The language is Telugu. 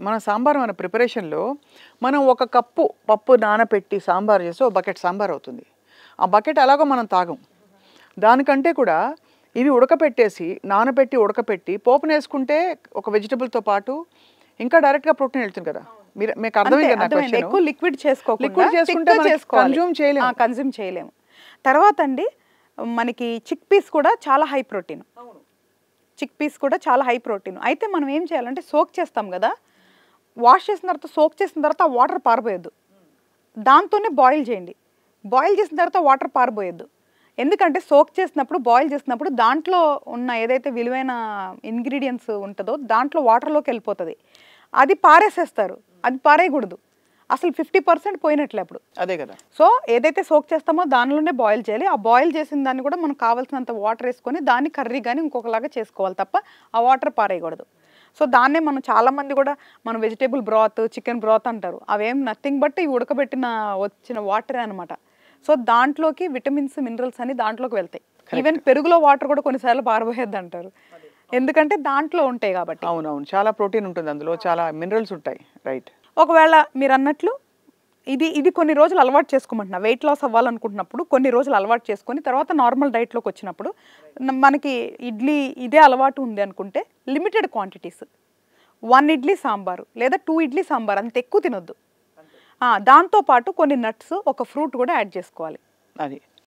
మన సాంబార్ మన ప్రిపరేషన్లో మనం ఒక కప్పు పప్పు నానబెట్టి సాంబార్ చేస్తే ఒక బకెట్ సాంబార్ అవుతుంది. ఆ బకెట్ ఎలాగో మనం తాగం. దానికంటే కూడా ఇవి ఉడకపెట్టేసి నానబెట్టి ఉడకపెట్టి పోపునేసుకుంటే ఒక వెజిటబుల్తో పాటు ఇంకా డైరెక్ట్గా ప్రోటీన్ వెళ్తుంది కదా. మీకు అర్థమైంది కదా క్వశ్చన్. ఎక్కువ లిక్విడ్ చేసుకుంటే కన్జ్యూమ్ చేయలేము. తర్వాత అండి మనకి చిక్ పీస్ కూడా చాలా హై ప్రోటీన్. చిక్ పీస్ కూడా చాలా హై ప్రోటీన్. అయితే మనం ఏం చేయాలంటే సోక్ చేస్తాం కదా, వాష్ చేసిన తర్వాత సోక్ చేసిన తర్వాత ఆ వాటర్ పారబోయొద్దు. దాంతోనే బాయిల్ చేయండి. బాయిల్ చేసిన తర్వాత వాటర్ పారబోయొద్దు. ఎందుకంటే సోక్ చేసినప్పుడు బాయిల్ చేసినప్పుడు దాంట్లో ఉన్న ఏదైతే విలువైన ఇంగ్రీడియంట్స్ ఉంటుందో దాంట్లో వాటర్లోకి వెళ్ళిపోతుంది. అది పారేసేస్తారు. అది పారేయకూడదు. అసలు 50% పోయినట్లే అప్పుడు. అదే కదా. సో ఏదైతే సోక్ చేస్తామో దానిలోనే బాయిల్ చేయాలి. ఆ బాయిల్ చేసిన దాన్ని కూడా మనకు కావాల్సినంత వాటర్ వేసుకొని దాన్ని కర్రీ కానీ ఇంకొకలాగా చేసుకోవాలి తప్ప ఆ వాటర్ పారేయకూడదు. సో దాన్నే మనం చాలామంది కూడా మనం వెజిటేబుల్ బ్రాత్, చికెన్ బ్రాత్ అంటారు. అవేం నథింగ్ బట్ ఇవి ఉడకబెట్టిన వచ్చిన వాటరే అనమాట. సో దాంట్లోకి విటమిన్స్, మినరల్స్ అని దాంట్లోకి వెళ్తాయి. ఈవెన్ పెరుగులో వాటర్ కూడా కొన్నిసార్లు పారబోయేద్ది అంటారు, ఎందుకంటే దాంట్లో ఉంటాయి కాబట్టి. అవునవును, చాలా ప్రోటీన్ ఉంటుంది అందులో, చాలా మినరల్స్ ఉంటాయి. రైట్. ఒకవేళ మీరు అన్నట్లు ఇది కొన్ని రోజులు అలవాటు చేసుకోమంటున్నా. వెయిట్ లాస్ అవ్వాలనుకుంటున్నప్పుడు కొన్ని రోజులు అలవాటు చేసుకొని తర్వాత నార్మల్ డైట్లోకి వచ్చినప్పుడు మనకి ఇడ్లీ ఇదే అలవాటు ఉంది అనుకుంటే లిమిటెడ్ క్వాంటిటీస్, 1 ఇడ్లీ సాంబారు లేదా 2 ఇడ్లీ సాంబార్, అంత ఎక్కువ తినొద్దు. దాంతోపాటు కొన్ని నట్స్, ఒక ఫ్రూట్ కూడా యాడ్ చేసుకోవాలి. అది